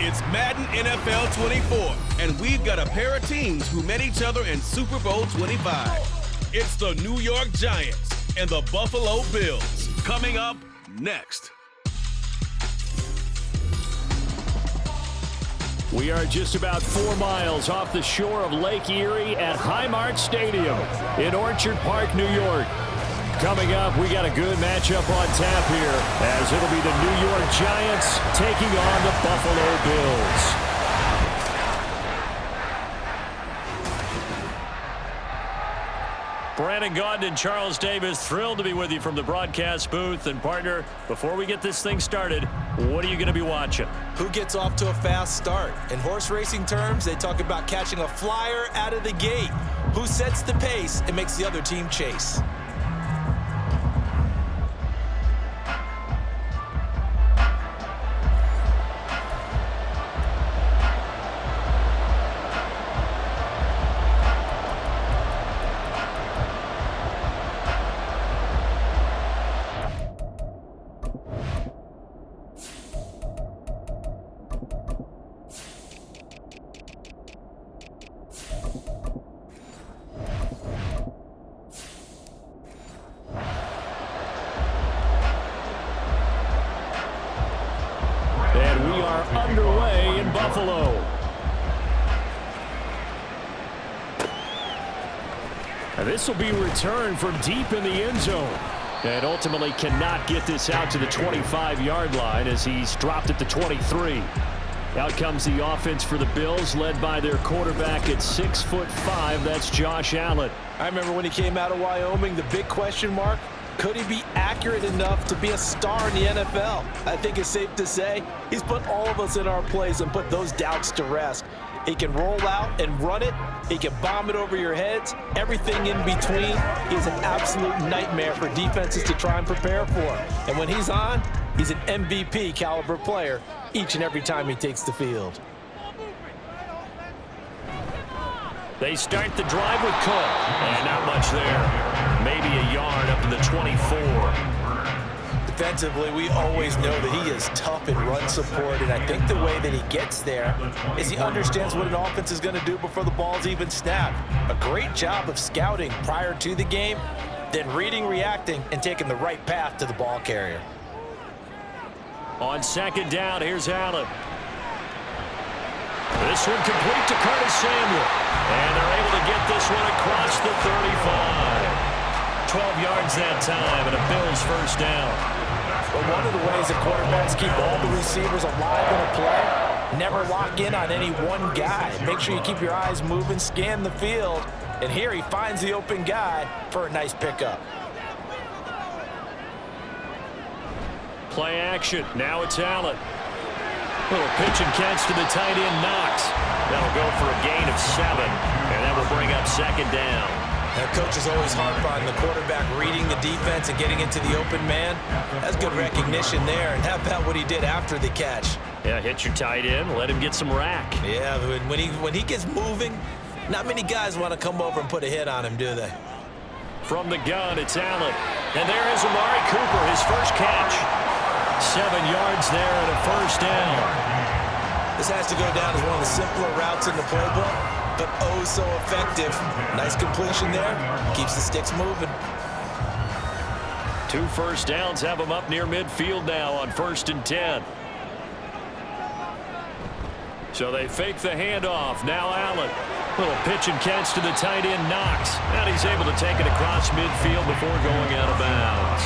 It's Madden NFL 24, and we've got a pair of teams who met each other in Super Bowl 25. It's the New York Giants and the Buffalo Bills. Coming up next. We are just about 4 miles off the shore of Lake Erie at Highmark Stadium in Orchard Park, New York. Coming up, we got a good matchup on tap here, as it'll be the New York Giants taking on the Buffalo Bills. Brandon Gaudin and Charles Davis, thrilled to be with you from the broadcast booth. And partner, before we get this thing started, what are you going to be watching? Who gets off to a fast start? In horse racing terms, they talk about catching a flyer out of the gate. Who sets the pace and makes the other team chase? Underway in Buffalo. And this will be returned from deep in the end zone. And ultimately cannot get this out to the 25-yard line as he's dropped at the 23. Out comes the offense for the Bills, led by their quarterback at 6'5". That's Josh Allen. I remember when he came out of Wyoming, the big question mark, could he be accurate enough to be a star in the NFL? I think it's safe to say he's put all of us in our place and put those doubts to rest. He can roll out and run it. He can bomb it over your heads. Everything in between is an absolute nightmare for defenses to try and prepare for. And when he's on, he's an MVP caliber player each and every time he takes the field. They start the drive with Cook, and not much there. Maybe a yard up to the 24. Defensively, we always know that he is tough in run support, and I think the way that he gets there is he understands what an offense is going to do before the ball's even snapped. A great job of scouting prior to the game, then reading, reacting, and taking the right path to the ball carrier. On second down, here's Allen. This one complete to Curtis Samuel. And they're able to get this one across the 35. 12 yards that time, and a Bills first down. But one of the ways that quarterbacks keep all the receivers alive in a play, never lock in on any one guy. Make sure you keep your eyes moving, scan the field, and here he finds the open guy for a nice pickup. Play action. Now it's Allen. Little pitch and catch to the tight end, Knox. That'll go for a gain of 7, and that will bring up second down. Now, coach is always harp on the quarterback reading the defense and getting into the open man. That's good recognition there, and how about what he did after the catch? Yeah, hit your tight end, let him get some rack. Yeah, when he gets moving, not many guys want to come over and put a hit on him, do they? From the gun, it's Allen. And there is Amari Cooper, his first catch. 7 yards there and a first down. This has to go down as one of the simpler routes in the playbook, but oh so effective. Nice completion there. Keeps the sticks moving. 2 first downs have them up near midfield now on 1st and 10. So they fake the handoff. Now Allen. Little pitch and catch to the tight end, Knox. And he's able to take it across midfield before going out of bounds.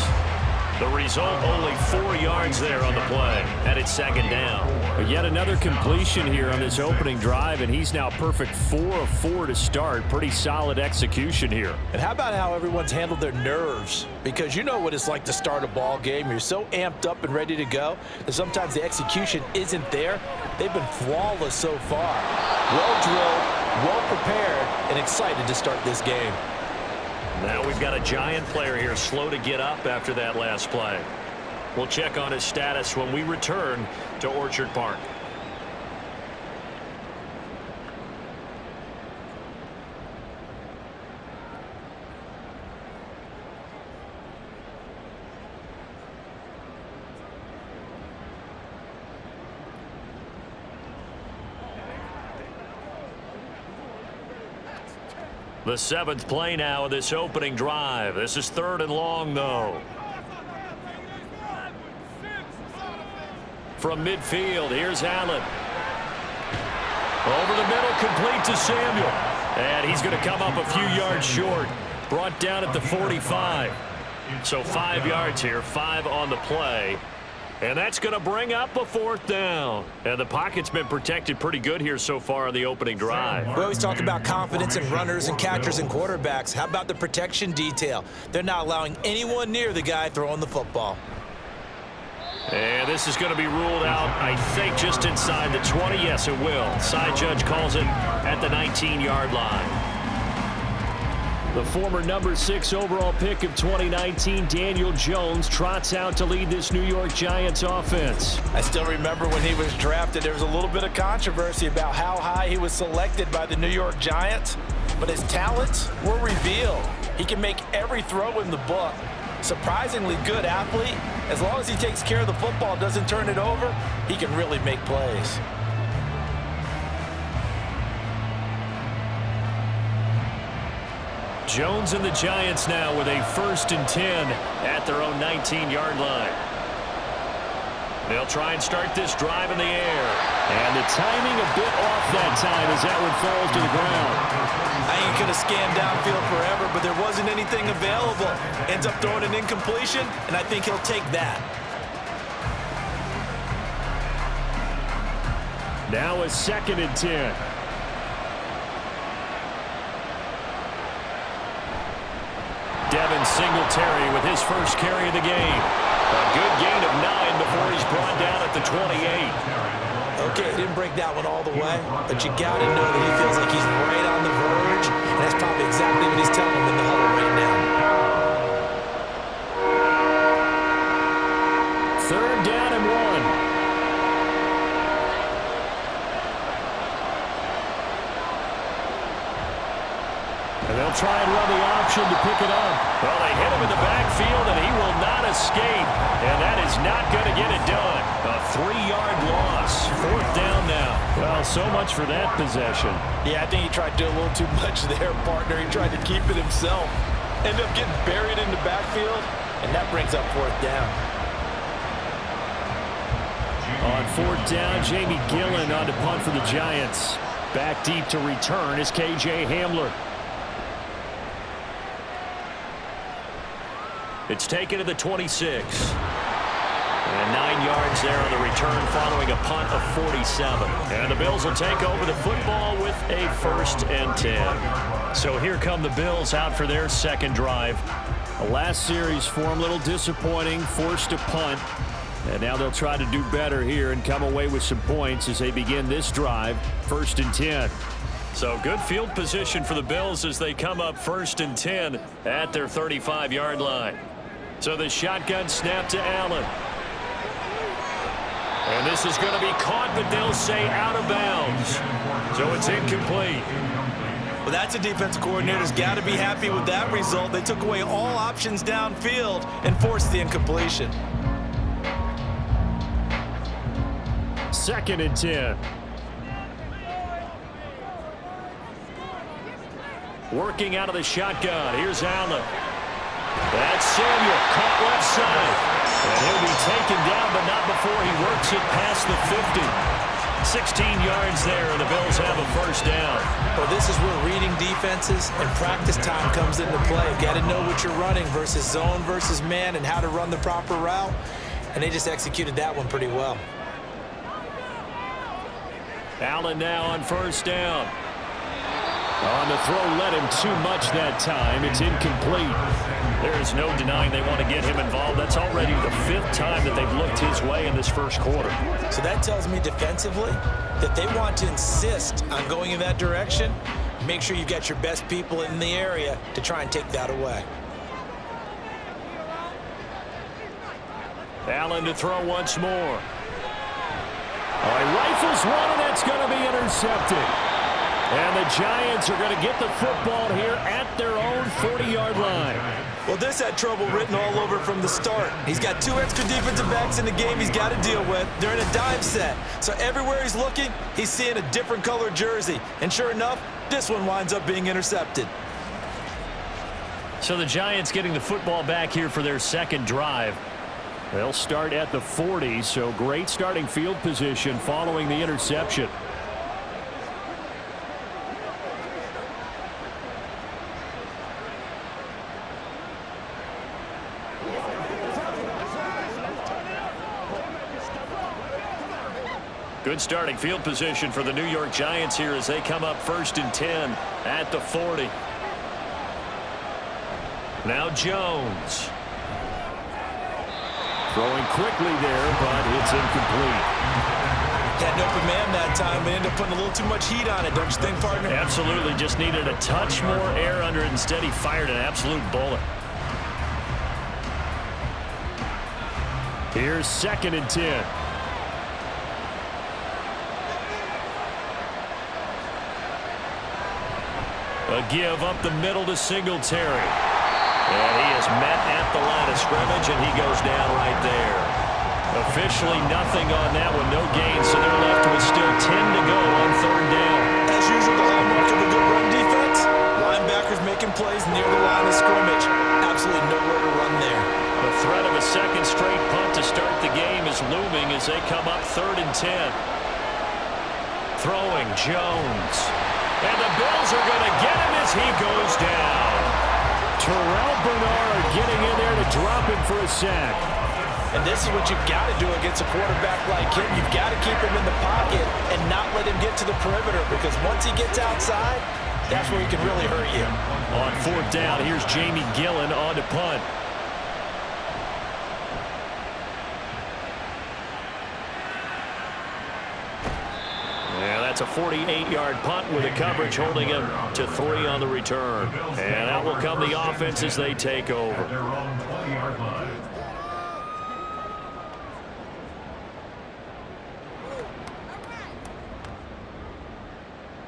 The result, only 4 yards there on the play, and it's second down. But yet another completion here on this opening drive, and he's now perfect 4 of 4 to start. Pretty solid execution here. And how about how everyone's handled their nerves? Because you know what it's like to start a ball game. You're so amped up and ready to go that sometimes the execution isn't there. They've been flawless so far. Well drilled, well prepared, and excited to start this game. Now we've got a Giant player here slow to get up after that last play. We'll check on his status when we return to Orchard Park. The 7th play now of this opening drive. This is 3rd and long, though. From midfield, here's Allen. Over the middle, complete to Samuel. And he's going to come up a few yards short. Brought down at the 45. So 5 yards here, 5 on the play. And that's going to bring up a 4th down. And the pocket's been protected pretty good here so far on the opening drive. We always talk about confidence in runners and catchers and quarterbacks. How about the protection detail? They're not allowing anyone near the guy throwing the football. And this is going to be ruled out, I think, just inside the 20. Yes, it will. Side judge calls it at the 19-yard line. The former number 6 overall pick of 2019, Daniel Jones, trots out to lead this New York Giants offense. I still remember when he was drafted, there was a little bit of controversy about how high he was selected by the New York Giants, but his talents were revealed. He can make every throw in the book. Surprisingly good athlete. As long as he takes care of the football, doesn't turn it over, he can really make plays. Jones and the Giants now with a 1st and 10 at their own 19-yard line. They'll try and start this drive in the air. And the timing a bit off that time as that one falls to the ground. I ain't going to scan downfield forever, but there wasn't anything available. Ends up throwing an incompletion, and I think he'll take that. Now a 2nd and 10. Devin Singletary with his first carry of the game. A good gain of 9 before he's brought down at the 28. Okay, didn't break that one all the way, but you got to know that he feels like he's right on the verge, and that's probably exactly what he's telling him in the huddle right now. 3rd down and 1. And they'll try and run the option to pick it up. Well, they hit him in the backfield, and he will not escape. And that is not going to get it done. A 3-yard loss. 4th down now. Well, so much for that possession. Yeah, I think he tried to do a little too much there, partner. He tried to keep it himself. Ended up getting buried in the backfield, and that brings up 4th down. On 4th down, Jamie Gillen on to punt for the Giants. Back deep to return is K.J. Hamler. It's taken to the 26. And 9 yards there on the return following a punt of 47. And the Bills will take over the football with a 1st and 10. So here come the Bills out for their 2nd drive. The last series for them, a little disappointing, forced to punt. And now they'll try to do better here and come away with some points as they begin this drive, 1st and 10. So good field position for the Bills as they come up 1st and 10 at their 35-yard line. So the shotgun snap to Allen. And this is going to be caught, but they'll say out of bounds. So it's incomplete. Well, that's a defensive coordinator's got to be happy with that result. They took away all options downfield and forced the incompletion. 2nd and 10. Working out of the shotgun. Here's Allen. That's Samuel, caught left side. And he'll be taken down, but not before he works it past the 50. 16 yards there, and the Bills have a 1st down. Well, this is where reading defenses and practice time comes into play. Got to know what you're running versus zone versus man and how to run the proper route. And they just executed that one pretty well. Allen now on 1st down. On the throw, led him too much that time. It's incomplete. There is no denying they want to get him involved. That's already the 5th time that they've looked his way in this 1st quarter. So that tells me defensively that they want to insist on going in that direction. Make sure you got your best people in the area to try and take that away. Allen to throw once more. Oh, he rifles one, and that's going to be intercepted. And the Giants are going to get the football here at their own 40-yard line. Well, this had trouble written all over from the start. He's got 2 extra defensive backs in the game he's got to deal with. They're in a dime set. So everywhere he's looking, he's seeing a different color jersey. And sure enough, this one winds up being intercepted. So the Giants getting the football back here for their second drive. They'll start at the 40, so great starting field position following the interception. Good starting field position for the New York Giants here as they come up 1st and 10 at the 40. Now Jones. Throwing quickly there, but it's incomplete. Had an open man that time, but ended up putting a little too much heat on it, don't you think, partner? Absolutely. Just needed a touch more air under it. Instead, he fired an absolute bullet. Here's 2nd and 10. A give up the middle to Singletary. And he is met at the line of scrimmage, and he goes down right there. Officially nothing on that one, no gain, so they're left with still 10 to go on 3rd down. As usual, the hallmark of a good run defense, linebackers making plays near the line of scrimmage. Absolutely nowhere to run there. The threat of a second straight punt to start the game is looming as they come up 3rd and 10. Throwing Jones. And the Bills are going to get him as he goes down. Terrell Bernard getting in there to drop him for a sack. And this is what you've got to do against a quarterback like him. You've got to keep him in the pocket and not let him get to the perimeter, because once he gets outside, that's where he can really hurt you. On 4th down, here's Jamie Gillen on to punt. That's a 48-yard punt with a coverage holding him to 3 on the return. And out will come the offense as they take over.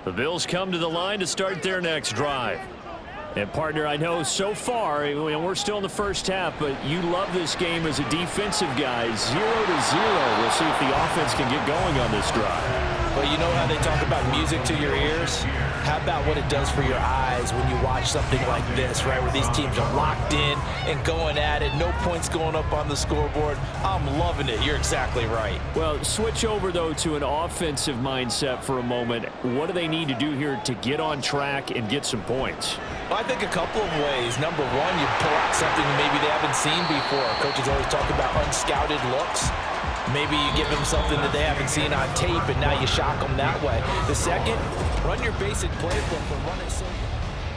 The Bills come to the line to start their next drive. And, partner, I know so far, we're still in the first half, but you love this game as a defensive guy. 0-0. We'll see if the offense can get going on this drive. Well, you know how they talk about music to your ears? How about what it does for your eyes when you watch something like this, right, where these teams are locked in and going at it, no points going up on the scoreboard? I'm loving it. You're exactly right. Well, switch over, though, to an offensive mindset for a moment. What do they need to do here to get on track and get some points? Well, I think a couple of ways. Number one, you pull out something maybe they haven't seen before. Coaches always talk about unscouted looks. Maybe you give them something that they haven't seen on tape, and now you shock them that way. The second, run your basic playbook and run it so.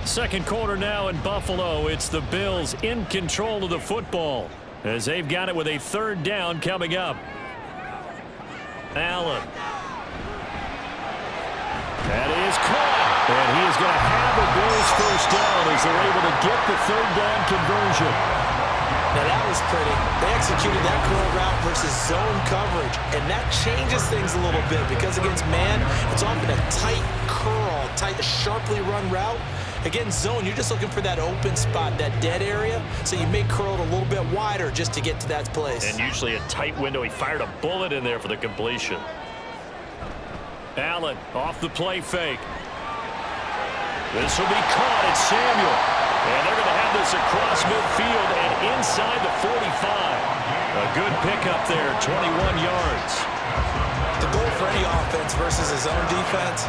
Second quarter now in Buffalo. It's the Bills in control of the football as they've got it with a 3rd down coming up. Allen. That is caught. And he is going to have the Bills 1st down as they're able to get the 3rd down conversion. Now that was pretty. They executed that curl route versus zone coverage, and that changes things a little bit because against man, it's often a tight curl, tight, sharply run route. Against zone, you're just looking for that open spot, that dead area, so you may curl it a little bit wider just to get to that place. And usually a tight window. He fired a bullet in there for the completion. Allen off the play fake. This will be caught. It's Samuel. And they're going to have this across midfield and inside the 45. A good pickup there, 21 yards. The goal for any offense versus his own defense,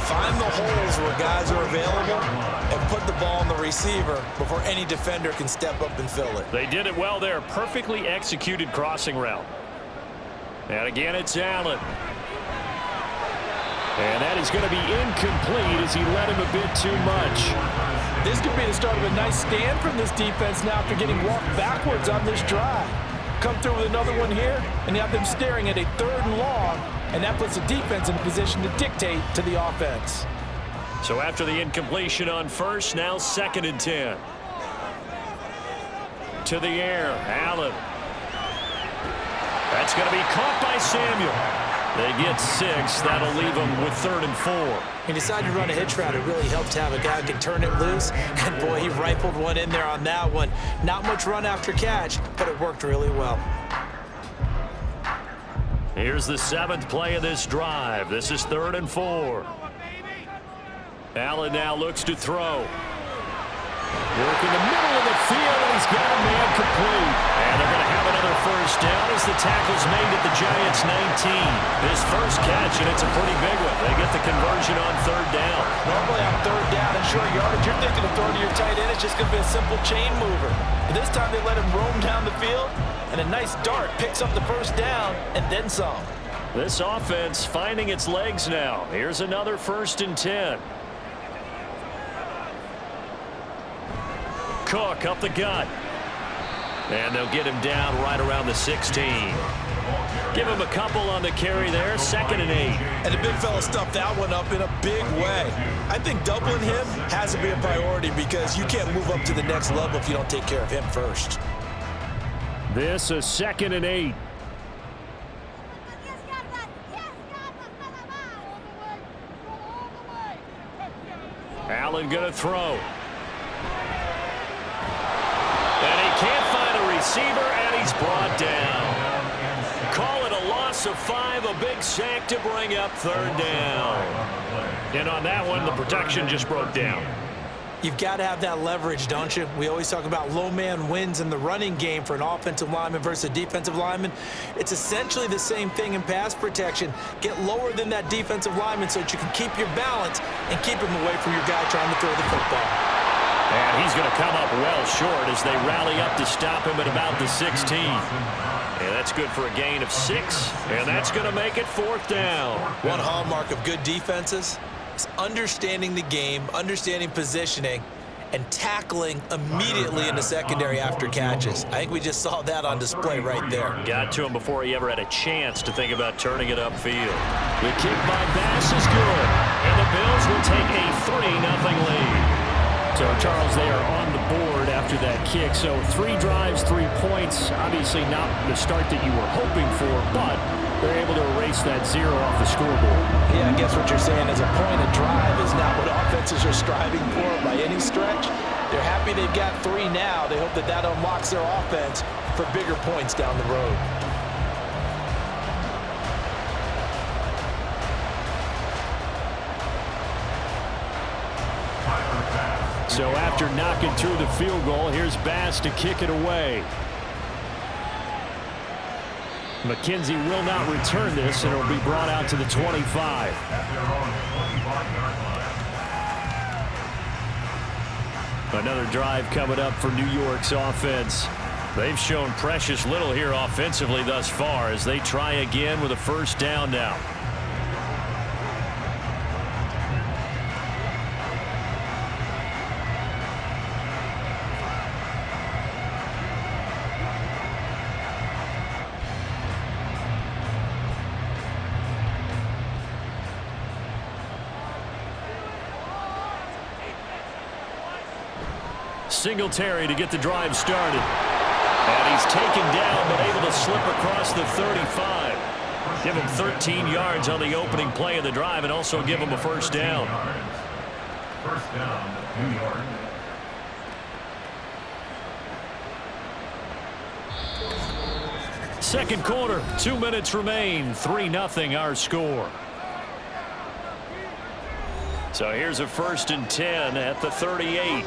find the holes where guys are available and put the ball on the receiver before any defender can step up and fill it. They did it well there. Perfectly executed crossing route. And again, it's Allen. And that is going to be incomplete as he led him a bit too much. This could be the start of a nice stand from this defense now after getting walked backwards on this drive. Come through with another one here, and you have them staring at a 3rd and long, and that puts the defense in a position to dictate to the offense. So after the incompletion on 1st, now 2nd and 10. To the air, Allen. That's going to be caught by Samuel. They get 6. That'll leave them with 3rd and 4. He decided to run a hitch route. It really helped to have a guy who can turn it loose. And, boy, he rifled one in there on that one. Not much run after catch, but it worked really well. Here's the 7th play of this drive. This is 3rd and 4. Allen now looks to throw. Work in the middle field, and he's got a man complete. And they're going to have another first down as the tackle's made at the Giants' 19. His first catch, and it's a pretty big one. They get the conversion on third down. Normally on third down and short yardage, you're thinking of throwing to your tight end. It's just going to be a simple chain mover. But this time they let him roam down the field, and a nice dart picks up the first down and then some. This offense finding its legs now. Here's another 1st and 10. Cook up the gut. And they'll get him down right around the 16. Give him a couple on the carry there. 2nd and 8. And the big fella stuffed that one up in a big way. I think doubling him has to be a priority because you can't move up to the next level if you don't take care of him first. This is 2nd and 8. Allen gonna throw. And he can't find a receiver, and he's brought down. Call it a loss of 5, a big sack to bring up 3rd down. And on that one, the protection just broke down. You've got to have that leverage, don't you? We always talk about low man wins in the running game for an offensive lineman versus a defensive lineman. It's essentially the same thing in pass protection. Get lower than that defensive lineman so that you can keep your balance and keep him away from your guy trying to throw the football. And he's going to come up well short as they rally up to stop him at about the 16. And that's good for a gain of 6, and that's going to make it 4th down. One hallmark of good defenses is understanding the game, understanding positioning, and tackling immediately in the secondary after catches. I think we just saw that on display right there. Got to him before he ever had a chance to think about turning it upfield. The kick by Bass is good, and the Bills will take a 3-0 lead. So, Charles, they are on the board after that kick. So 3 drives, 3 points. Obviously not the start that you were hoping for, but they're able to erase that 0 off the scoreboard. Yeah, I guess what you're saying is a point of drive is not what offenses are striving for by any stretch. They're happy they've got 3 now. They hope that that unlocks their offense for bigger points down the road. So after knocking through the field goal, here's Bass to kick it away. McKenzie will not return this, and it'll be brought out to the 25. Another drive coming up for New York's offense. They've shown precious little here offensively thus far as they try again with a 1st down now. Singletary to get the drive started. And he's taken down but able to slip across the 35. Give him 13 yards on the opening play of the drive and also give him a 1st down. 1st down, New York. Second quarter, 2 minutes remain. 3-0 our score. So here's a 1st and 10 at the 38.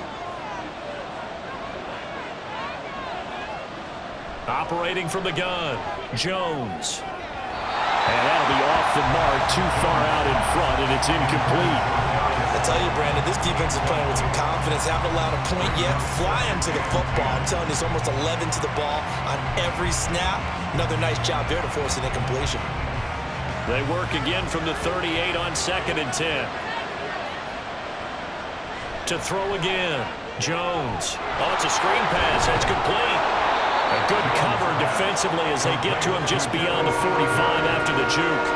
Operating from the gun, Jones. And that'll be off the mark, too far out in front, and it's incomplete. I tell you, Brandon, this defense is playing with some confidence. Haven't allowed a point yet. Flying to the football. I'm telling you, it's almost 11 to the ball on every snap. Another nice job there to force an incompletion. They work again from the 38 on 2nd and 10. To throw again, Jones. Oh, it's a screen pass. That's complete. A good cover defensively as they get to him just beyond the 45 after the juke.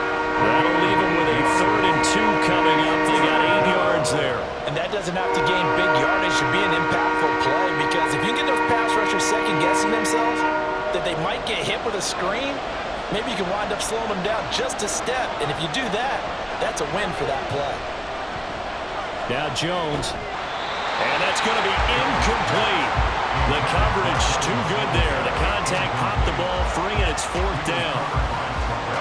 That'll leave him with a 3rd and 2 coming up. They got 8 yards there. And that doesn't have to gain big yardage to be an impactful play, because if you get those pass rushers second-guessing themselves that they might get hit with a screen, maybe you can wind up slowing them down just a step. And if you do that, that's a win for that play. Now Jones. And that's going to be incomplete. The coverage too good there. The contact popped the ball free, and it's 4th down.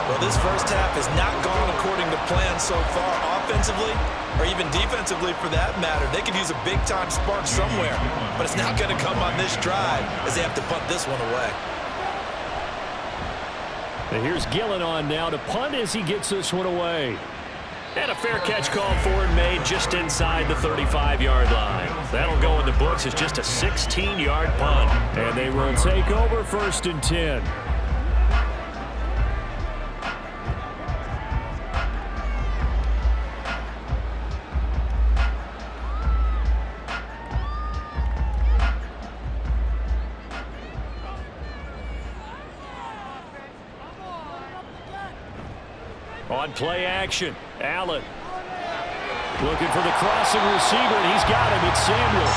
Well, this first half has not gone according to plan so far offensively or even defensively for that matter. They could use a big-time spark somewhere, but it's not going to come on this drive as they have to punt this one away. And here's Gillen on now to punt as he gets this one away. And a fair catch called for and made just inside the 35-yard line. That'll go in the books as just a 16-yard punt. And they will take over 1st and 10. On play action, Allen looking for the crossing receiver, and he's got him. It's Samuel.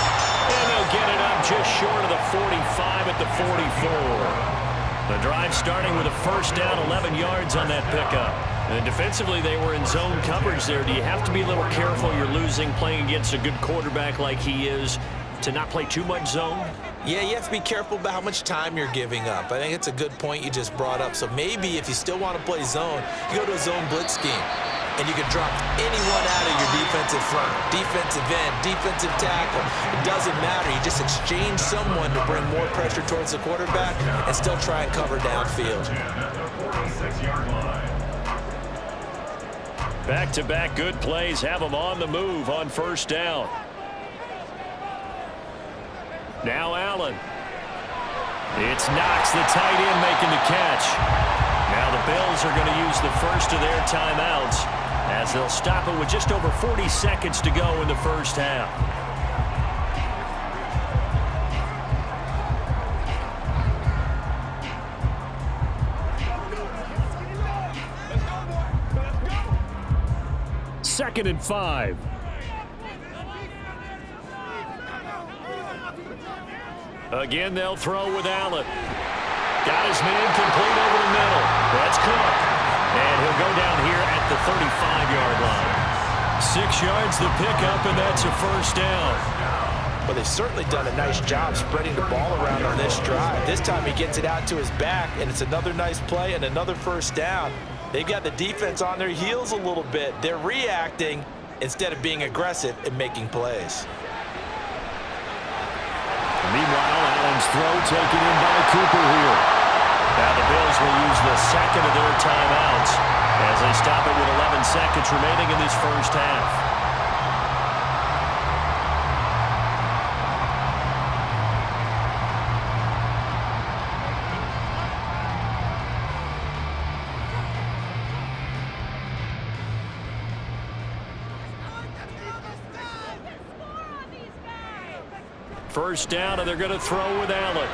And they'll get it up just short of the 45 at the 44. The drive starting with a 1st down, 11 yards on that pickup. And defensively, they were in zone coverage there. Do you have to be a little careful? You're losing, playing against a good quarterback like he is, to not play too much zone? Yeah, you have to be careful about how much time you're giving up. I think it's a good point you just brought up. So maybe if you still want to play zone, you go to a zone blitz scheme. And you can drop anyone out of your defensive front, defensive end, defensive tackle. It doesn't matter. You just exchange someone to bring more pressure towards the quarterback and still try and cover downfield. Back-to-back good plays have them on the move on 1st down. Now Allen. It's Knox, the tight end, making the catch. Now the Bills are going to use the first of their timeouts as they'll stop it with just over 40 seconds to go in the 1st half. Second and 5. Again, they'll throw with Allen. Got his man complete over the middle. That's Cook. And he'll go down here at the 35-yard line. 6 yards the pickup, and that's a 1st down. Well, they've certainly done a nice job spreading the ball around on this drive. This time he gets it out to his back, and it's another nice play and another 1st down. They've got the defense on their heels a little bit. They're reacting instead of being aggressive and making plays. Meanwhile, Allen's throw taken in by Cooper here. Now the Bills will use the second of their timeouts as they stop it with 11 seconds remaining in this 1st half. First down, and they're going to throw with Allen.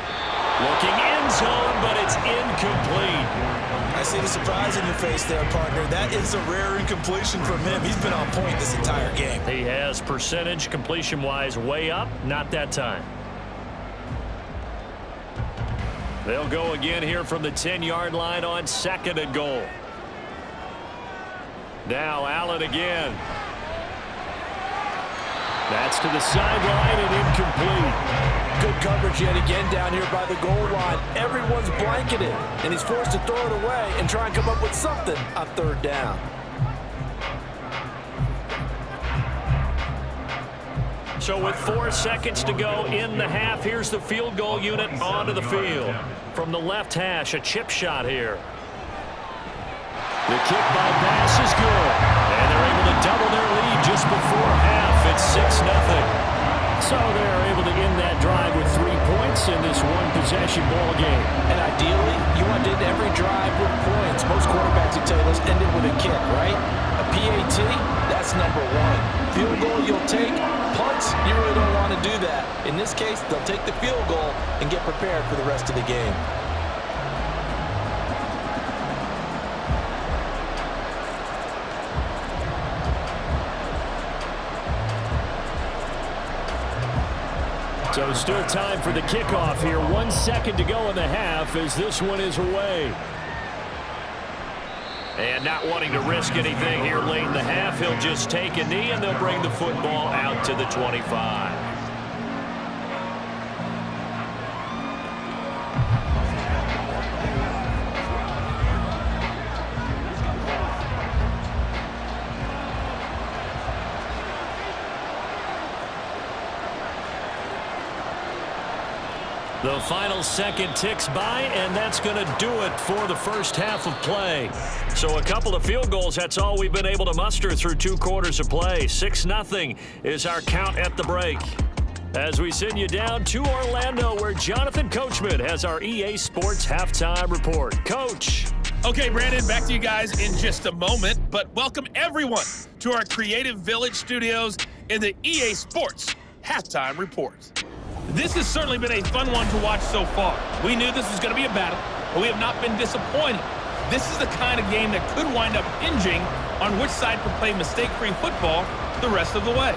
Looking end zone, but it's incomplete. I see the surprise in your face there, partner. That is a rare incompletion from him. He's been on point this entire game. He has percentage completion-wise way up, not that time. They'll go again here from the 10-yard line on 2nd and goal. Now Allen again. That's to the sideline and incomplete. Good coverage yet again down here by the goal line. Everyone's blanketed, and he's forced to throw it away and try and come up with something on 3rd down. So with 4 seconds to go in the half, here's the field goal unit onto the field. From the left hash, a chip shot here. The kick by Bass is good. And they're able to double their lead just before half. It's 6-0. So they're able to end that drive with 3 points in this one-possession ball game. And ideally, you want to end every drive with points. Most quarterbacks would tell you, let's end it with a kick, right? A PAT, that's number 1. Field goal you'll take. Punts, you really don't want to do that. In this case, they'll take the field goal and get prepared for the rest of the game. So still time for the kickoff here. 1 second to go in the half as this one is away. And not wanting to risk anything here late in the half, he'll just take a knee and they'll bring the football out to the 25. The final second ticks by, and that's going to do it for the first half of play. So a couple of field goals, that's all we've been able to muster through 2 quarters of play. 6-0 is our count at the break. As we send you down to Orlando, where Jonathan Coachman has our EA Sports Halftime Report. Coach. Okay, Brandon, back to you guys in just a moment, but welcome everyone to our Creative Village studios in the EA Sports Halftime Report. This has certainly been a fun one to watch so far. We knew this was going to be a battle, but we have not been disappointed. This is the kind of game that could wind up hinging on which side can play mistake-free football the rest of the way.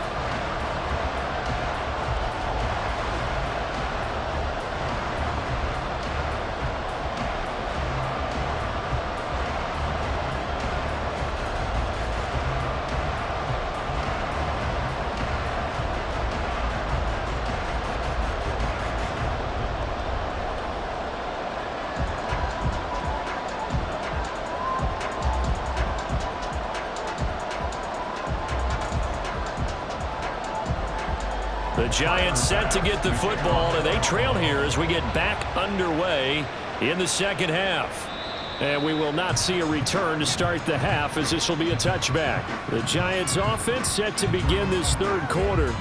The Giants set to get the football, and they trail here as we get back underway in the second half. And we will not see a return to start the half, as this will be a touchback. The Giants offense set to begin this third quarter.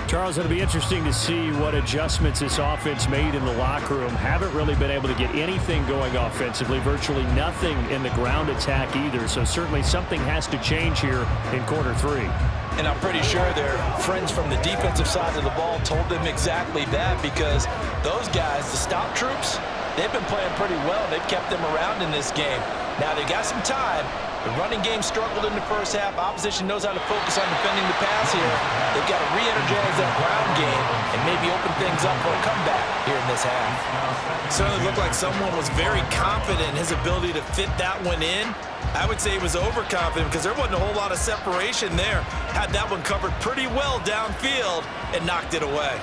Charles, it'll be interesting to see what adjustments this offense made in the locker room. Haven't really been able to get anything going offensively, virtually nothing in the ground attack either. So certainly something has to change here in quarter 3. And I'm pretty sure their friends from the defensive side of the ball told them exactly that, because those guys, the stop troops, they've been playing pretty well. They've kept them around in this game. Now, they got some time. The running game struggled in the first half. Opposition knows how to focus on defending the pass here. They've got to re-energize that ground game and maybe open things up for a comeback here in this half. Certainly looked like someone was very confident in his ability to fit that one in. I would say he was overconfident because there wasn't a whole lot of separation there. Had that one covered pretty well downfield and knocked it away.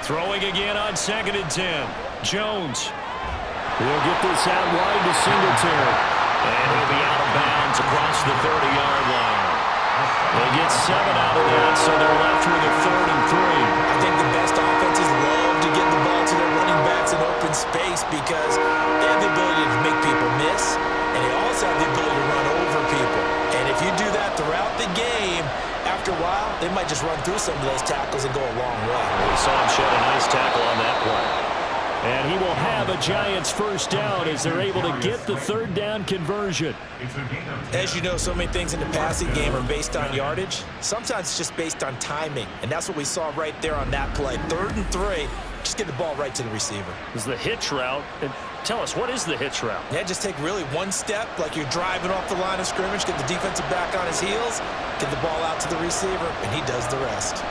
Throwing again on 2nd and 10. Jones. He'll get this out wide to Singletary. And he'll be out of bounds across the 30-yard line. They get 7 out of that, so they're left with a 3rd and 3. I think the best offenses love to get the ball to their running backs in open space because they have the ability to make people miss, and they also have the ability to run over people. And if you do that throughout the game, after a while, they might just run through some of those tackles and go a long way. We saw him shed a nice tackle on that play. And he will have a Giants first down as they're able to get the 3rd down conversion. As you know, so many things in the passing game are based on yardage. Sometimes it's just based on timing, and that's what we saw right there on that play. 3rd and 3, just get the ball right to the receiver. This is the hitch route. And tell us, what is the hitch route? Yeah, just take really one step, like you're driving off the line of scrimmage, get the defensive back on his heels, get the ball out to the receiver, and he does the rest.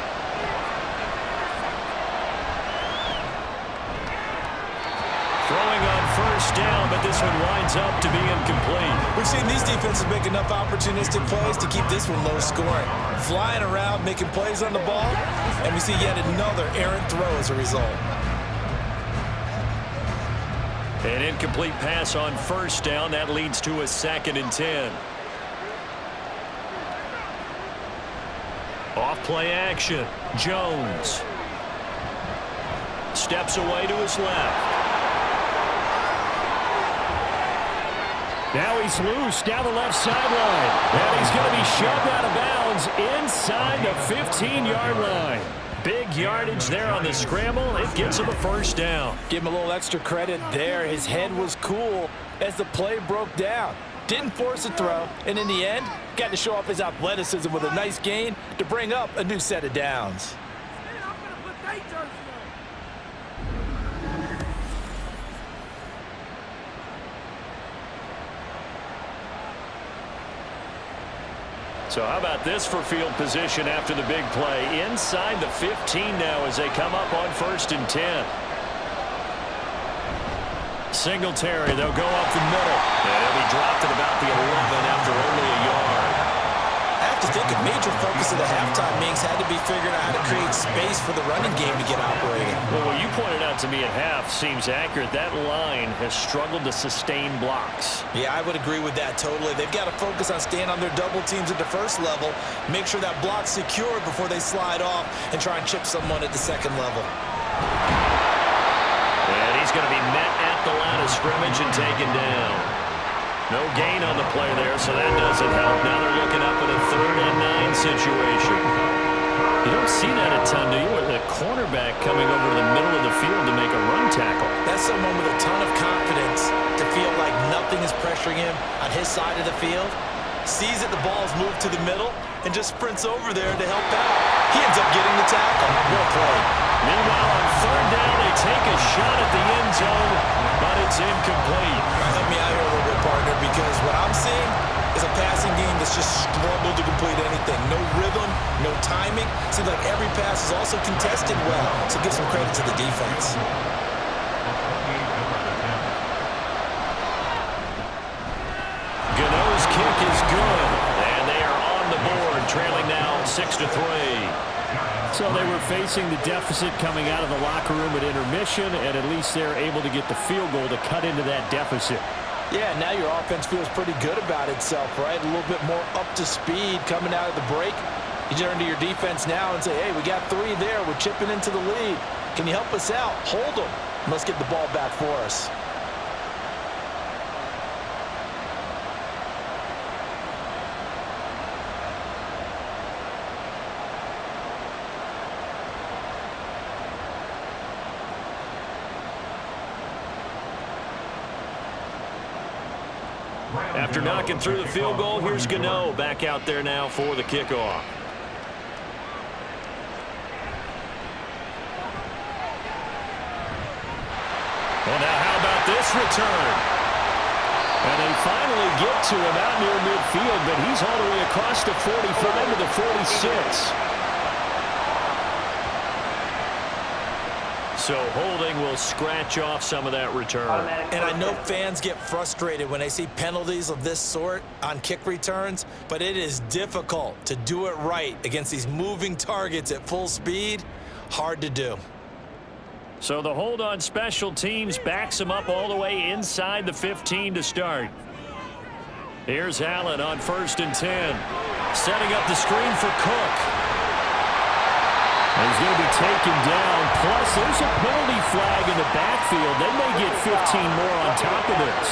Throwing on 1st down, but this one winds up to be incomplete. We've seen these defenses make enough opportunistic plays to keep this one low scoring. Flying around, making plays on the ball, and we see yet another errant throw as a result. An incomplete pass on 1st down. That leads to a 2nd and 10. Off play action. Jones steps away to his left. Now he's loose down the left sideline. And he's going to be shoved out of bounds inside the 15-yard line. Big yardage there on the scramble. It gets him a 1st down. Give him a little extra credit there. His head was cool as the play broke down. Didn't force a throw, and in the end, got to show off his athleticism with a nice gain to bring up a new set of downs. So how about this for field position after the big play? Inside the 15 now as they come up on 1st and 10. Singletary, they'll go up the middle. And he'll be dropped at about the 11 after only a yard. I have to to think a major focus of the halftime meetings had to be figuring out how to create space for the running game to get operating. Well, what you pointed out to me at half seems accurate. That line has struggled to sustain blocks. Yeah, I would agree with that totally. They've got to focus on staying on their double teams at the first level, make sure that block's secured before they slide off and try and chip someone at the second level. And he's going to be met at the line of scrimmage and taken down. No gain on the play there, so that doesn't help. Now they're looking up at a 3rd and 9 situation. You don't see that a ton, do you? With a cornerback coming over to the middle of the field to make a run tackle. That's someone with a ton of confidence to feel like nothing is pressuring him on his side of the field. Sees that the ball's moved to the middle and just sprints over there to help out. He ends up getting the tackle. Well played. Meanwhile, on 3rd down, they take a shot at the end zone, but it's incomplete. Help me out here a little bit, partner, because what I'm seeing is a passing game that's just struggled to complete anything. No rhythm, no timing. Seems like every pass is also contested well, so give some credit to the defense. Gano's kick is good, and they are on the board, trailing now 6-3. So they were facing the deficit coming out of the locker room at intermission, and at least they're able to get the field goal to cut into that deficit. Yeah, now your offense feels pretty good about itself, right? A little bit more up to speed coming out of the break. You turn to your defense now and say, hey, we got 3 there. We're chipping into the lead. Can you help us out? Hold them. Let's get the ball back for us. After knocking through the field goal, here's Gano back out there now for the kickoff. Well, now how about this return? And they finally get to him out near midfield, but he's all the way across the 45 to the 46. So holding will scratch off some of that return. And I know fans get frustrated when they see penalties of this sort on kick returns, but it is difficult to do it right against these moving targets at full speed. Hard to do. So the hold on special teams backs him up all the way inside the 15 to start. Here's Allen on 1st and 10. Setting up the screen for Cook. He's going to be taken down. Plus, there's a penalty flag in the backfield. They may get 15 more on top of this.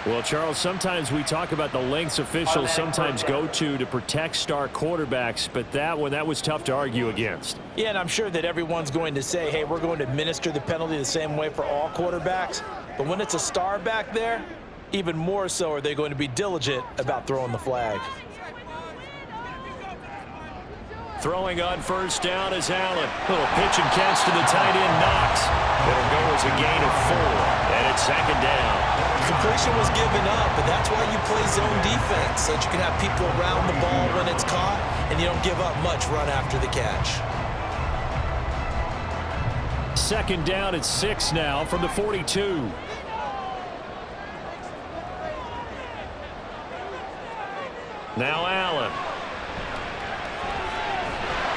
Well, Charles, sometimes we talk about the lengths officials sometimes go to protect star quarterbacks, but that one, that was tough to argue against. Yeah, and I'm sure that everyone's going to say, hey, we're going to administer the penalty the same way for all quarterbacks. But when it's a star back there, even more so are they going to be diligent about throwing the flag. Throwing on 1st down is Allen. Little pitch and catch to the tight end, Knox. It'll go as a gain of 4, and it's 2nd down. Completion was given up, but that's why you play zone defense, so that you can have people around the ball when it's caught, and you don't give up much run after the catch. 2nd down at 6 now from the 42. Now Allen.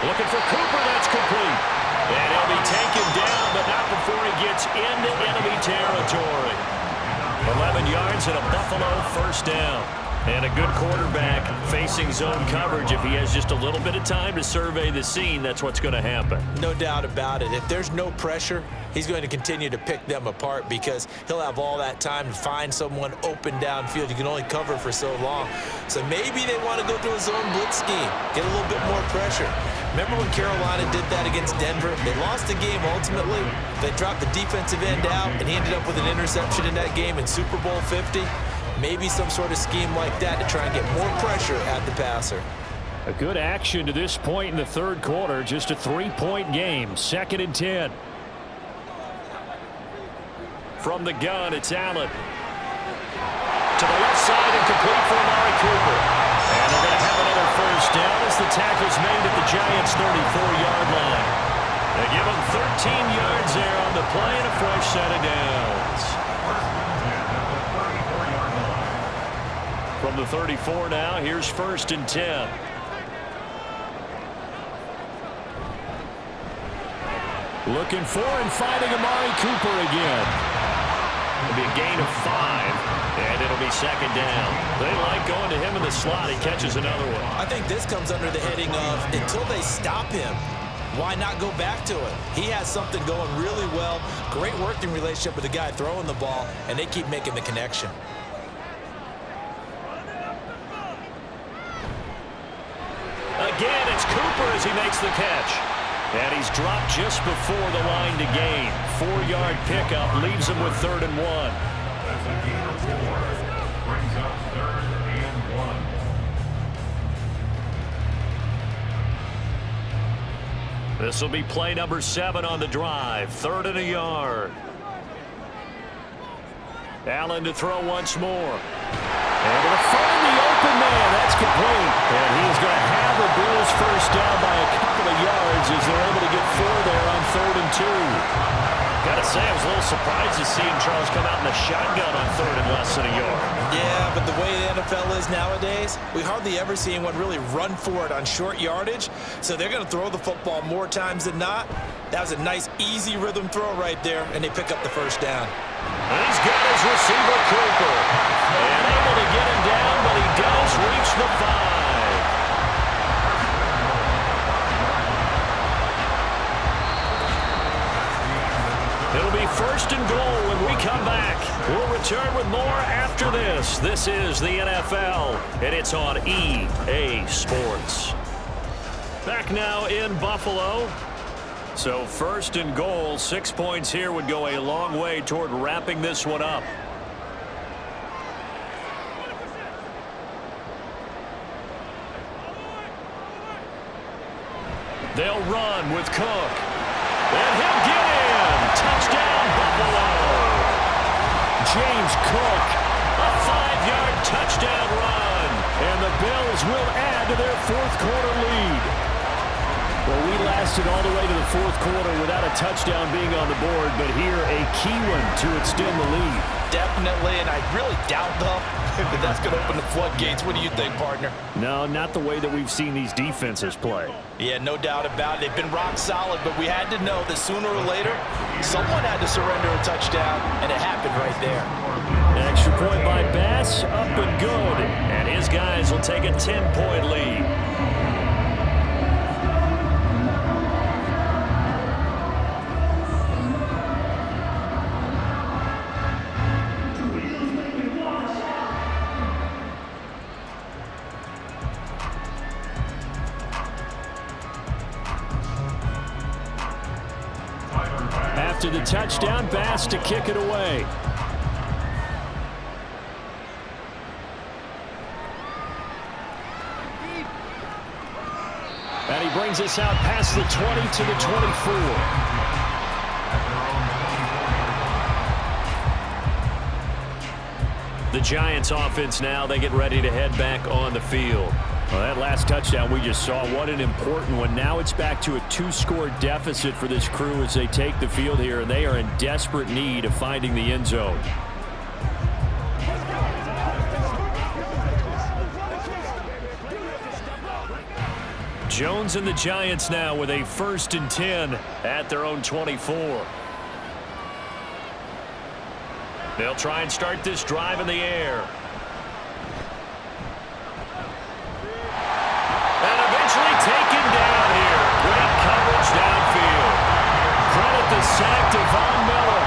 Looking for Cooper, that's complete. And he'll be taken down, but not before he gets into enemy territory. 11 yards and a Buffalo 1st down. And a good quarterback facing zone coverage. If he has just a little bit of time to survey the scene, that's what's going to happen. No doubt about it. If there's no pressure, he's going to continue to pick them apart because he'll have all that time to find someone open downfield. You can only cover for so long. So maybe they want to go to a zone blitz scheme, get a little bit more pressure. Remember when Carolina did that against Denver? They lost the game ultimately. They dropped the defensive end out, and he ended up with an interception in that game in Super Bowl 50. Maybe some sort of scheme like that to try and get more pressure at the passer. A good action to this point in the 3rd quarter. Just a 3-point game. 2nd and 10. From the gun, it's Allen. To the left side and complete for Amari Cooper. And they're going to have another 1st down as the tackle's made at the Giants' 34-yard line. They give them 13 yards there on the play and a fresh set of downs. From the 34 now, here's 1st and 10. Looking for and finding Amari Cooper again. It'll be a gain of 5, and it'll be 2nd down. They like going to him in the slot. He catches another one. I think this comes under the heading of until they stop him, why not go back to it? He has something going really well. Great working relationship with the guy throwing the ball, and they keep making the connection. Again, it's Cooper as he makes the catch. And he's dropped just before the line to gain. 4-yard pickup leaves him with 3rd and 1. That's a gain of 4. Brings up 3rd and 1. This will be play number 7 on the drive. 3rd and a yard. Allen to throw once more. And to find the open man. That's complete. And he's going to have the Bills first down by a couple of yards as they're able to get 4 there on 3rd and 2. Got to say, I was a little surprised to see him, Charles, come out in the shotgun on 3rd and less than a yard. Yeah, but the way the NFL is nowadays, we hardly ever see anyone really run for it on short yardage. So they're going to throw the football more times than not. That was a nice, easy rhythm throw right there, and they pick up the first down. And he's got his receiver, Cooper. And able to get him down, but he does reach the 5. It'll be 1st and goal when we come back. We'll return with more after this. This is the NFL, and it's on EA Sports. Back now in Buffalo. So 1st and goal, 6 points here would go a long way toward wrapping this one up. They'll run with Cook. And he'll get in. Touchdown, Buffalo. James Cook, a 5-yard touchdown run. And the Bills will add to their 4th quarter lead. Well, we lasted all the way to the 4th quarter without a touchdown being on the board, but here a key one to extend the lead. Definitely, and I really doubt, though, that that's going to open the floodgates. What do you think, partner? No, not the way that we've seen these defenses play. Yeah, no doubt about it. They've been rock solid, but we had to know that sooner or later, someone had to surrender a touchdown, and it happened right there. An extra point by Bass, up and good. And his guys will take a 10-point lead. After the touchdown, Bass to kick it away. And he brings us out past the 20 to the 24. The Giants offense now, they get ready to head back on the field. Well, that last touchdown we just saw, what an important one. Now it's back to a 2-score deficit for this crew as they take the field here, and they are in desperate need of finding the end zone. Jones and the Giants now with a 1st and 10 at their own 24. They'll try and start this drive in the air. And eventually taken down here. Great coverage downfield. Credit the sack to Von Miller.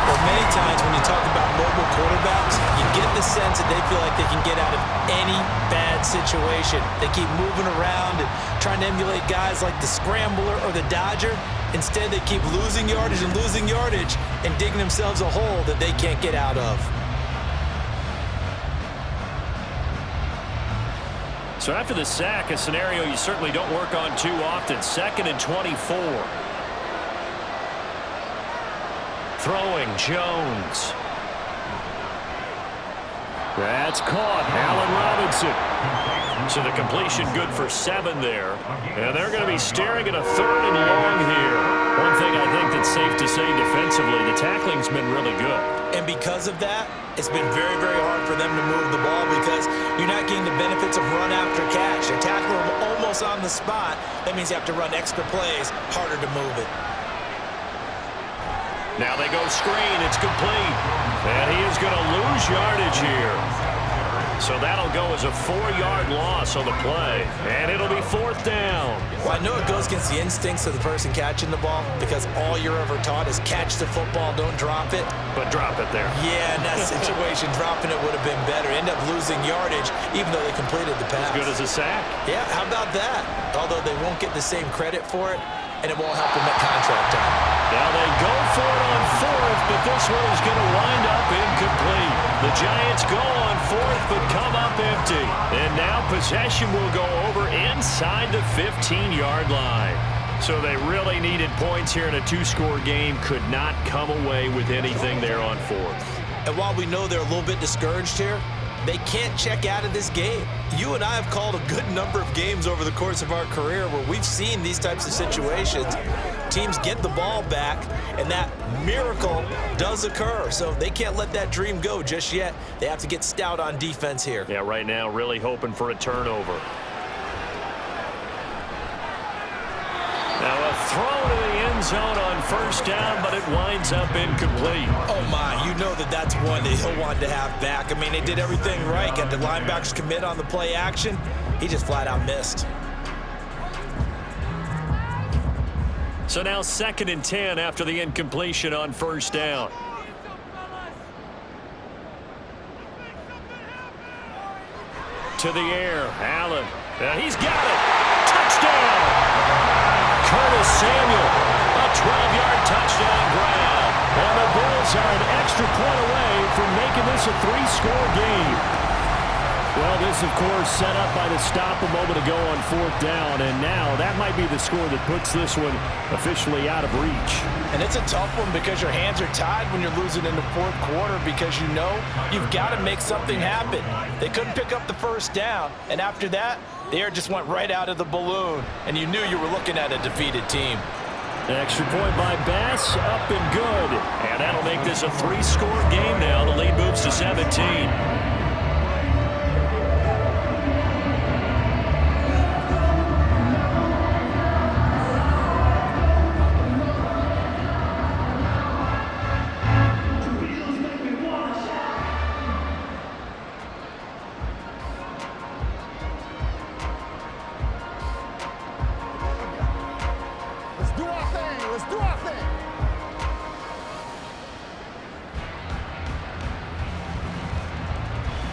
Well, many times when you talk about mobile quarterbacks, you get the sense that they feel like they can get out of any bad situation. They keep moving around and trying to emulate guys like the Scrambler or the Dodger. Instead, they keep losing yardage and digging themselves a hole that they can't get out of. So after the sack, a scenario you certainly don't work on too often. 2nd and 24. Throwing, Jones. That's caught. Allen Robinson. So the completion good for 7 there. And they're going to be staring at a 3rd and long here. One thing I think that's safe to say defensively, the tackling's been really good. And because of that, it's been very, very hard for them to move the ball because you're not getting the benefits of run after catch. They tackle them almost on the spot. That means you have to run extra plays, harder to move it. Now they go screen. It's complete. And he is going to lose yardage here. So that'll go as a 4-yard loss on the play. And it'll be 4th down. Well, I know it goes against the instincts of the person catching the ball because all you're ever taught is catch the football, don't drop it. But drop it there. Yeah, in that situation, dropping it would have been better. End up losing yardage even though they completed the pass. As good as a sack. Yeah, how about that? Although they won't get the same credit for it, and it won't help them at contract time. Now they go for it on 4th, but this one is going to wind up incomplete. The Giants go on 4th, but come up empty. And now possession will go over inside the 15-yard line. So they really needed points here in a 2-score game. Could not come away with anything there on 4th. And while we know they're a little bit discouraged here, they can't check out of this game. You and I have called a good number of games over the course of our career where we've seen these types of situations. Teams get the ball back, and that miracle does occur. So they can't let that dream go just yet. They have to get stout on defense here. Yeah, right now really hoping for a turnover. Now a throw to the end zone on 1st down, but it winds up incomplete. Oh, my. You know that's one that he'll want to have back. I mean, they did everything right. Got the linebackers commit on the play action. He just flat out missed. So now 2nd and 10 after the incompletion on 1st down. To the air, Allen. He's got it. Touchdown! Curtis Samuel, a 12-yard touchdown grab. And the Bills are an extra point away from making this a 3-score game. Well, this, of course, set up by the stop a moment ago on 4th down, and now that might be the score that puts this one officially out of reach. And it's a tough one because your hands are tied when you're losing in the 4th quarter because you know you've got to make something happen. They couldn't pick up the 1st down, and after that, the air just went right out of the balloon, and you knew you were looking at a defeated team. Extra point by Bass, up and good. And that'll make this a 3-score game now. The lead moves to 17.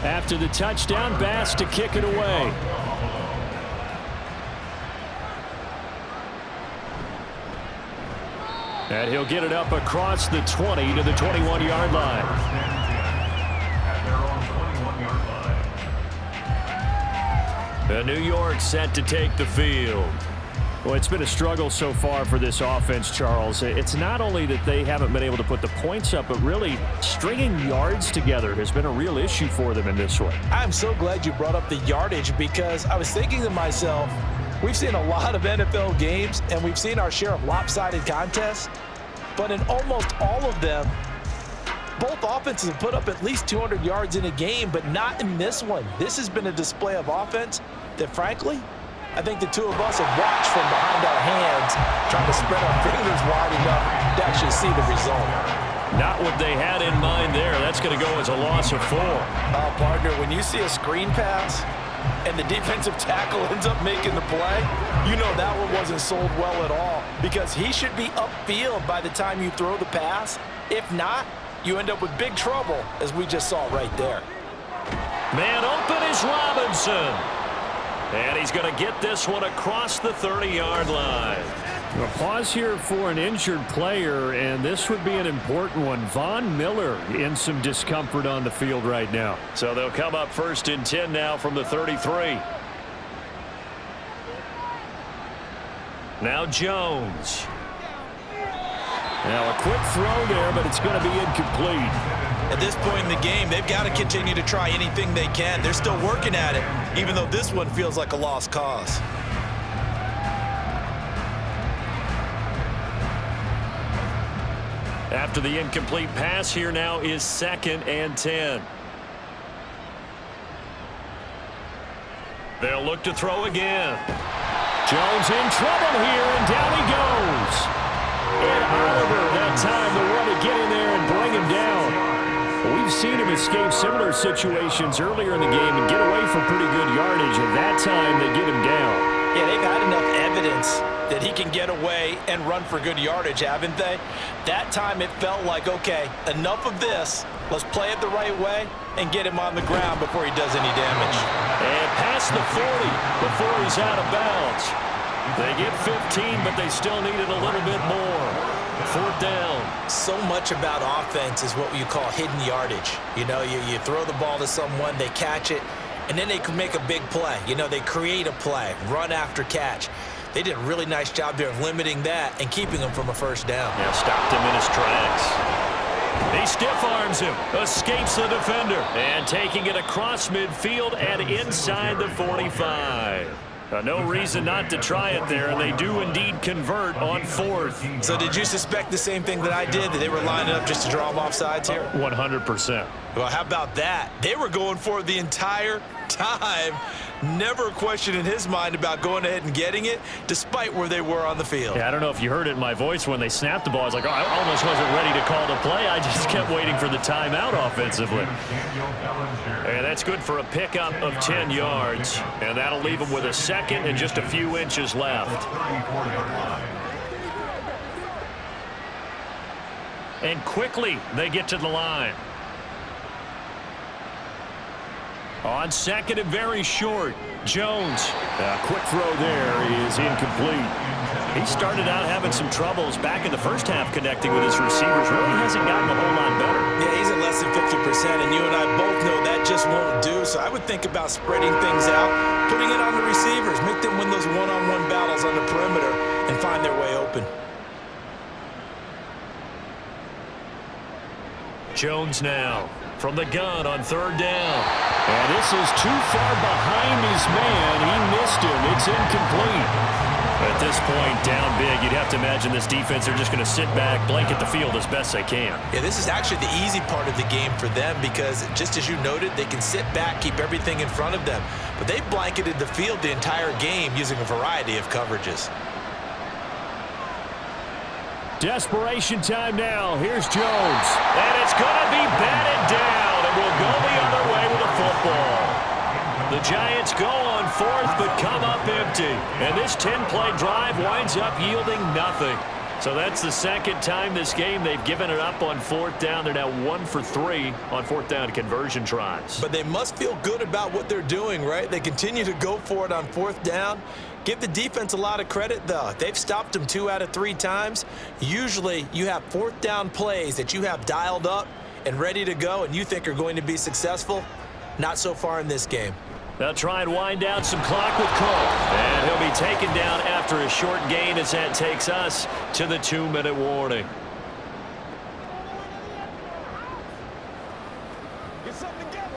After the touchdown, Bass to kick it away. And he'll get it up across the 20 to the 21-yard line. The New York set to take the field. Well, it's been a struggle so far for this offense, Charles. It's not only that they haven't been able to put the points up, but really stringing yards together has been a real issue for them in this one. I'm so glad you brought up the yardage because I was thinking to myself, we've seen a lot of NFL games and we've seen our share of lopsided contests, but in almost all of them, both offenses have put up at least 200 yards in a game, but not in this one. This has been a display of offense that, frankly, I think the two of us have watched from behind our hands, trying to spread our fingers wide enough to actually see the result. Not what they had in mind there. That's going to go as a loss of 4. Partner, when you see a screen pass and the defensive tackle ends up making the play, you know that one wasn't sold well at all because he should be upfield by the time you throw the pass. If not, you end up with big trouble, as we just saw right there. Man open is Robinson. And he's going to get this one across the 30-yard line. A pause here for an injured player, and this would be an important one. Von Miller in some discomfort on the field right now. So they'll come up 1st and 10 now from the 33. Now Jones. Now a quick throw there, but it's going to be incomplete. At this point in the game, they've got to continue to try anything they can. They're still working at it, even though this one feels like a lost cause. After the incomplete pass, here now is 2nd and 10. They'll look to throw again. Jones in trouble here, and down he goes. And Oliver, that time, the one to get in there and bring him down. We've seen him escape similar situations earlier in the game and get away from pretty good yardage, and that time they get him down. Yeah, they've had enough evidence that he can get away and run for good yardage, haven't they? That time it felt like, okay, enough of this. Let's play it the right way and get him on the ground before he does any damage. And past the 40 before he's out of bounds. They get 15, but they still need it a little bit more. 4th down. So much about offense is what you call hidden yardage. You know, you throw the ball to someone, they catch it, and then they can make a big play. You know, they create a play, run after catch. They did a really nice job there of limiting that and keeping him from a 1st down. Yeah, stopped him in his tracks. He stiff arms him, escapes the defender, and taking it across midfield and inside the 45. No reason not to try it there, and they do indeed convert on 4th. So did you suspect the same thing that I did, that they were lining up just to draw them off sides here? 100%. Well, how about that? They were going for it the entire time. Never a question in his mind about going ahead and getting it, despite where they were on the field. Yeah, I don't know if you heard it in my voice when they snapped the ball. I was like, oh, I almost wasn't ready to call the play. I just kept waiting for the timeout offensively. And that's good for a pickup of 10 yards. And that'll leave them with a 2nd and just a few inches left. And quickly they get to the line. On 2nd and very short, Jones. A quick throw there is incomplete. He started out having some troubles back in the first half connecting with his receivers. Really hasn't gotten a whole lot better. Yeah, he's at less than 50%, and you and I both know that just won't do. So I would think about spreading things out, putting it on the receivers, make them win those one-on-one battles on the perimeter and find their way open. Jones now from the gun on 3rd down. And this is too far behind his man. He missed him. It's incomplete. At this point, down big, you'd have to imagine this defense are just going to sit back, blanket the field as best they can. Yeah, this is actually the easy part of the game for them because, just as you noted, they can sit back, keep everything in front of them. But they've blanketed the field the entire game using a variety of coverages. Desperation time now. Here's Jones. And it's going to be batted down, and we'll go the other way with a football. The Giants go on 4th, but come up empty. And this 10-play drive winds up yielding nothing. So that's the 2nd time this game they've given it up on 4th down. They're now 1 for 3 on 4th down conversion tries. But they must feel good about what they're doing, right? They continue to go for it on 4th down. Give the defense a lot of credit, though. They've stopped them 2 out of 3 times. Usually, you have 4th down plays that you have dialed up and ready to go and you think are going to be successful. Not so far in this game. They'll try and wind down some clock with Cook. And he'll be taken down after a short gain as that takes us to the 2-minute warning. Get something together.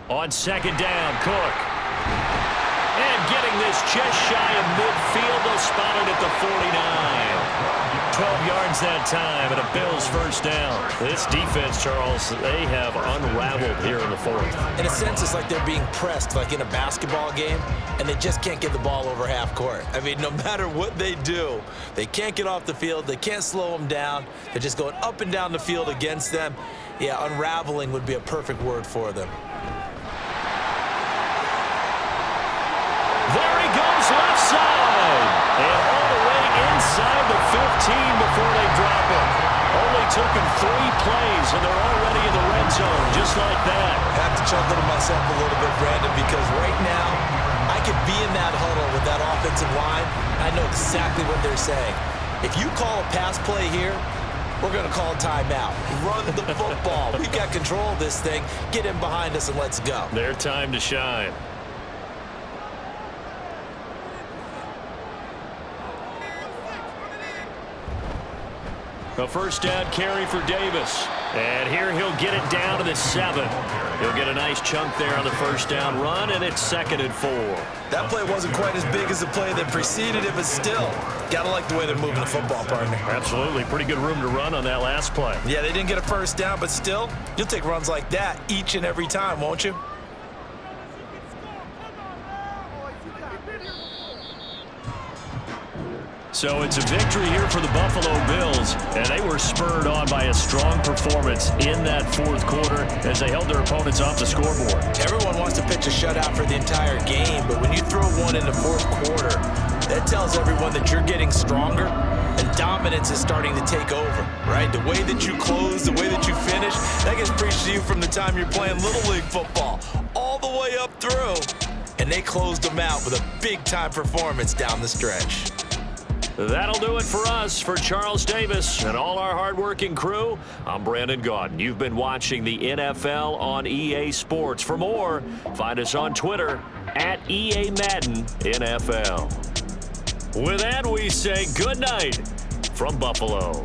On 2nd down, Cook. And getting this just shy of midfield, they'll spot it at the 49. 12 yards that time, and a Bills 1st down. This defense, Charles, they have unraveled here in the 4th. In a sense, it's like they're being pressed, like in a basketball game, and they just can't get the ball over half court. I mean, no matter what they do, they can't get off the field. They can't slow them down. They're just going up and down the field against them. Yeah, unraveling would be a perfect word for them. There he goes left side. And all the way inside the 15 before they drop him. Only took him 3 plays, and they're already in the red zone, just like that. I have to chuckle to myself a little bit, Brandon, because right now I could be in that huddle with that offensive line. I know exactly what they're saying. If you call a pass play here, we're going to call a timeout. Run the football. We've got control of this thing. Get in behind us and let's go. Their time to shine. A first down carry for Davis. And here he'll get it down to the 7. He'll get a nice chunk there on the first down run, and it's 2nd and 4. That play wasn't quite as big as the play that preceded it, but still, gotta like the way they're moving the football, partner. Absolutely. Pretty good room to run on that last play. Yeah, they didn't get a first down, but still, you'll take runs like that each and every time, won't you? So it's a victory here for the Buffalo Bills, and they were spurred on by a strong performance in that fourth quarter as they held their opponents off the scoreboard. Everyone wants to pitch a shutout for the entire game, but when you throw one in the fourth quarter, that tells everyone that you're getting stronger and dominance is starting to take over, right? The way that you close, the way that you finish, that gets preached to you from the time you're playing Little League football all the way up through, and they closed them out with a big-time performance down the stretch. That'll do it for us. For Charles Davis and all our hardworking crew, I'm Brandon Gaudin. You've been watching the NFL on EA Sports. For more, find us on Twitter at EA Madden NFL. With that, we say good night from Buffalo.